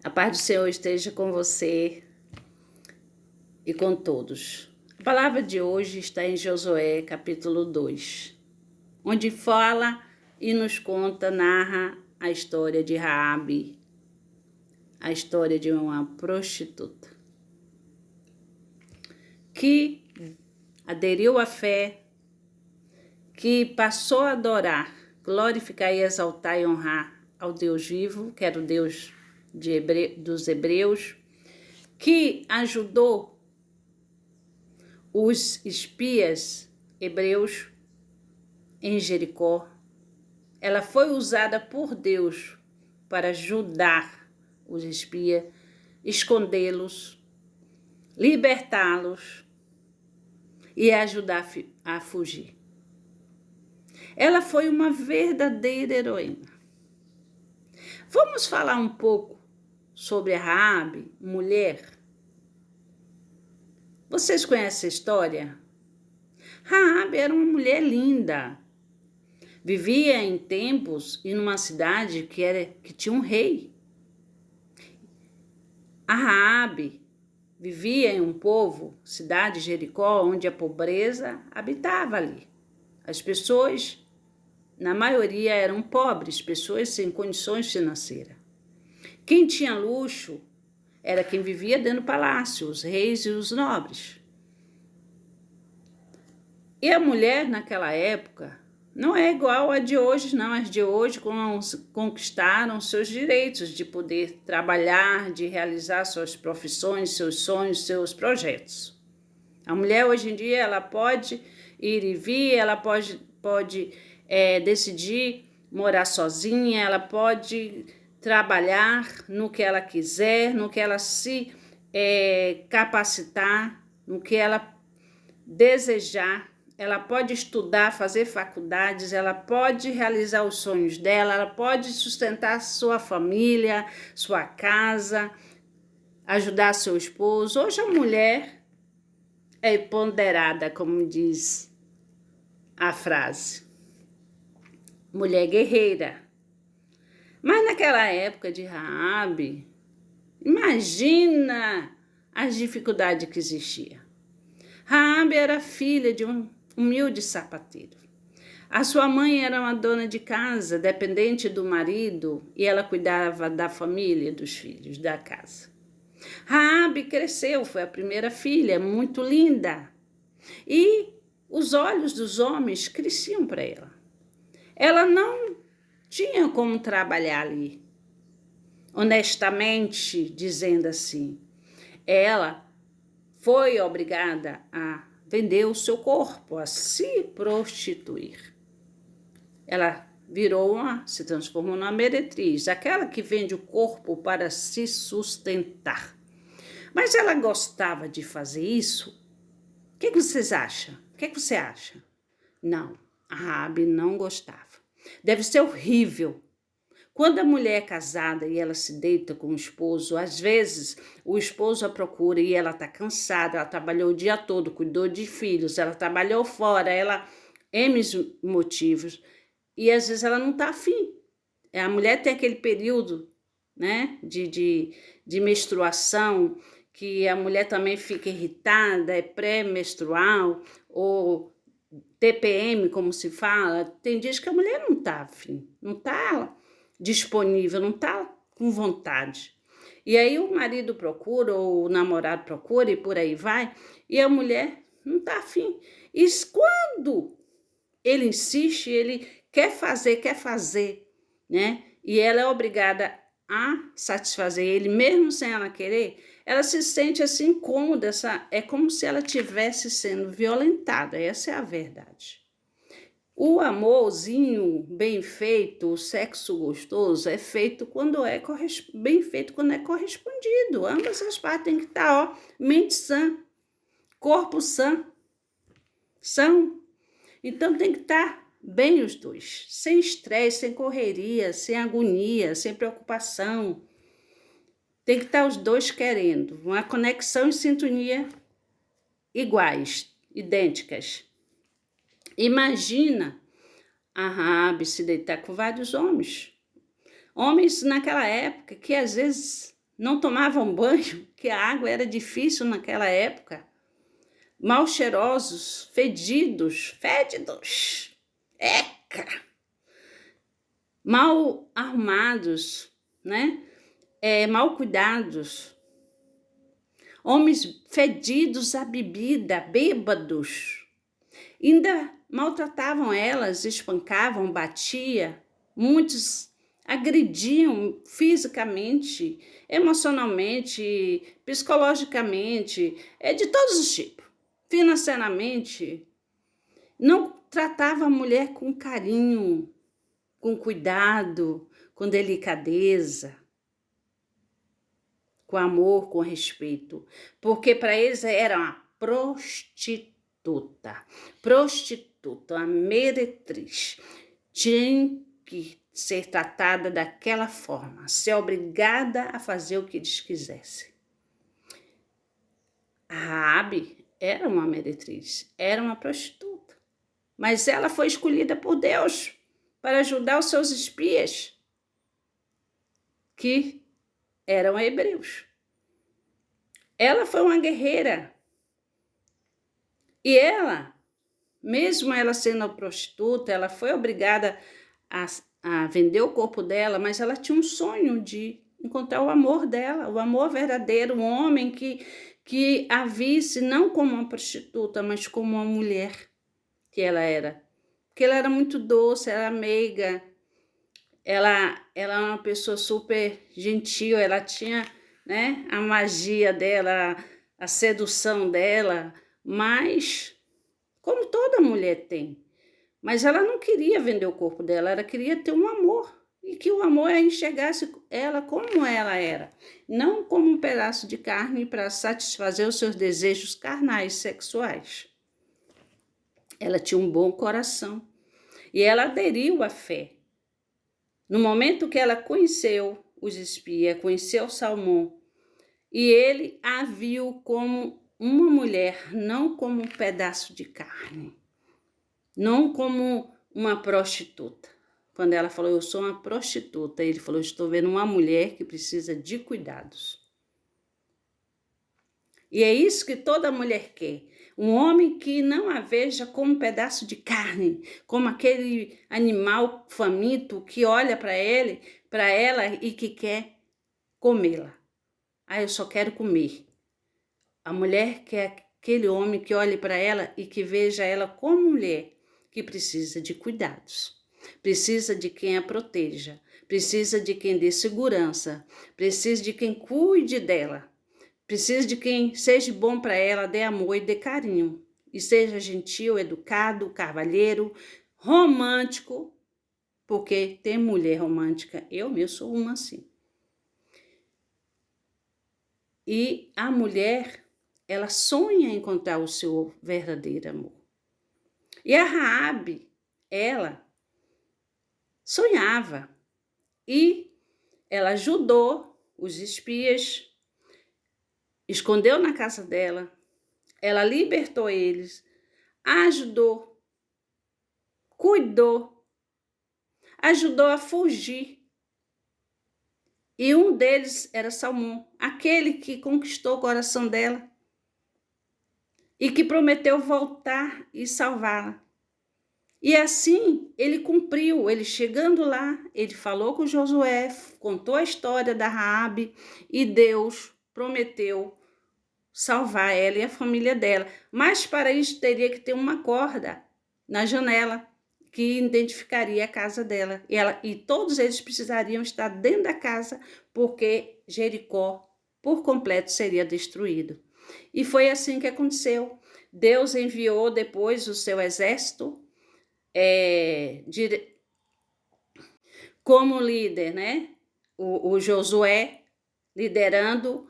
A paz do Senhor esteja com você e com todos. A palavra de hoje está em Josué, capítulo 2, onde fala e nos conta, narra a história de Raabe, a história de uma prostituta que aderiu à fé, que passou a adorar, glorificar e exaltar e honrar ao Deus vivo, que era o Deus dos hebreus, que ajudou os espias hebreus em Jericó. Ela foi usada por Deus para ajudar os espias, escondê-los, libertá-los e ajudar a fugir. Ela foi uma verdadeira heroína. Vamos falar um pouco sobre a Raabe, mulher. Vocês conhecem a história? Raabe era uma mulher linda. Vivia em tempos e numa cidade que tinha um rei. A Raabe vivia em um povo, cidade de Jericó, onde a pobreza habitava ali. As pessoas, na maioria, eram pobres, pessoas sem condições financeiras. Quem tinha luxo era quem vivia dentro do palácio, os reis e os nobres. E a mulher, naquela época, não é igual a de hoje, não. As de hoje conquistaram seus direitos de poder trabalhar, de realizar suas profissões, seus sonhos, seus projetos. A mulher, hoje em dia, ela pode ir e vir, ela pode decidir morar sozinha, ela pode trabalhar no que ela quiser, no que ela se capacitar, no que ela desejar. Ela pode estudar, fazer faculdades, ela pode realizar os sonhos dela, ela pode sustentar sua família, sua casa, ajudar seu esposo. Hoje a mulher é empoderada, como diz a frase. Mulher guerreira. Mas naquela época de Raabe, imagina as dificuldades que existia. Raabe era filha de um humilde sapateiro. A sua mãe era uma dona de casa, dependente do marido, e ela cuidava da família, dos filhos, da casa. Raabe cresceu, foi a primeira filha, muito linda. E os olhos dos homens cresciam para ela. Ela não tinha como trabalhar ali, honestamente dizendo assim. Ela foi obrigada a vender o seu corpo, a se prostituir. Ela se transformou numa meretriz, aquela que vende o corpo para se sustentar. Mas ela gostava de fazer isso? O que vocês acham? O que você acha? Não, a Raabe não gostava. Deve ser horrível. Quando a mulher é casada e ela se deita com o esposo, às vezes o esposo a procura e ela está cansada, ela trabalhou o dia todo, cuidou de filhos, ela trabalhou fora, ela M motivos, e às vezes ela não está afim. A mulher tem aquele período, né, de menstruação, que a mulher também fica irritada, é pré-menstrual, ou TPM, como se fala. Tem dias que a mulher não está afim, não está disponível, não está com vontade. E aí o marido procura, ou o namorado procura, e por aí vai, e a mulher não está afim. E quando ele insiste, ele quer fazer, né? E ela é obrigada a satisfazer ele, mesmo sem ela querer, ela se sente assim incômoda, é como se ela estivesse sendo violentada, essa é a verdade. O amorzinho bem feito, o sexo gostoso é feito quando bem feito quando é correspondido. Ambas as partes têm que estar, mente sã, corpo são. Então tem que estar bem os dois, sem estresse, sem correria, sem agonia, sem preocupação. Tem que estar os dois querendo, uma conexão e sintonia iguais, idênticas. Imagina a Raabe se deitar com vários homens. Homens naquela época que às vezes não tomavam banho, que a água era difícil naquela época, mal cheirosos, fédidos, eca, mal arrumados, né? Mal cuidados, homens fedidos à bebida, bêbados, ainda maltratavam elas, espancavam, batia, muitos agrediam fisicamente, emocionalmente, psicologicamente, de todos os tipos, financeiramente. Não tratava a mulher com carinho, com cuidado, com delicadeza, com amor, com respeito, porque para eles era uma prostituta, uma meretriz. Tinha que ser tratada daquela forma, ser obrigada a fazer o que eles quisessem. A Raabe era uma meretriz, era uma prostituta, mas ela foi escolhida por Deus para ajudar os seus espias, que eram hebreus. Ela foi uma guerreira. E ela, mesmo ela sendo prostituta, ela foi obrigada a vender o corpo dela, mas ela tinha um sonho de encontrar o amor dela, o amor verdadeiro, um homem que a visse não como uma prostituta, mas como uma mulher que ela era. Porque ela era muito doce, era meiga, ela era uma pessoa super gentil, ela tinha, né, a magia dela, a sedução dela, mas como toda mulher tem. Mas ela não queria vender o corpo dela, ela queria ter um amor, e que o amor enxergasse ela como ela era, não como um pedaço de carne para satisfazer os seus desejos carnais, sexuais. Ela tinha um bom coração e ela aderiu à fé. No momento que ela conheceu os espias, conheceu Salmão, e ele a viu como uma mulher, não como um pedaço de carne, não como uma prostituta. Quando ela falou, eu sou uma prostituta, ele falou, estou vendo uma mulher que precisa de cuidados. E é isso que toda mulher quer. Um homem que não a veja como um pedaço de carne, como aquele animal faminto que olha para ela e que quer comê-la. Ah, eu só quero comer. A mulher quer aquele homem que olhe para ela e que veja ela como mulher, que precisa de cuidados, precisa de quem a proteja, precisa de quem dê segurança, precisa de quem cuide dela. Precisa de quem seja bom para ela, dê amor e dê carinho. E seja gentil, educado, cavalheiro, romântico, porque tem mulher romântica. Eu mesmo sou uma assim. E a mulher, ela sonha em encontrar o seu verdadeiro amor. E a Raabe, ela sonhava. E ela ajudou os espias, escondeu na casa dela, ela libertou eles, ajudou, cuidou, ajudou a fugir. E um deles era Salmão, aquele que conquistou o coração dela e que prometeu voltar e salvá-la. E assim ele cumpriu, ele chegando lá, ele falou com Josué, contou a história da Raabe e Deus prometeu salvar ela e a família dela. Mas para isso teria que ter uma corda na janela que identificaria a casa dela. E todos eles precisariam estar dentro da casa porque Jericó por completo seria destruído. E foi assim que aconteceu. Deus enviou depois o seu exército como líder, né? O Josué liderando,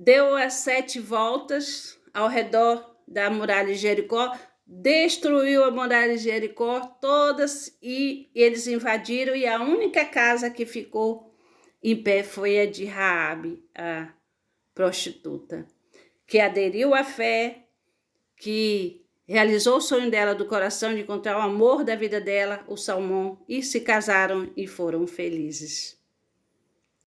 deu as 7 voltas ao redor da muralha de Jericó, destruiu a muralha de Jericó todas e eles invadiram, e a única casa que ficou em pé foi a de Raabe, a prostituta, que aderiu à fé, que realizou o sonho dela do coração de encontrar o amor da vida dela, o Salmão, e se casaram e foram felizes.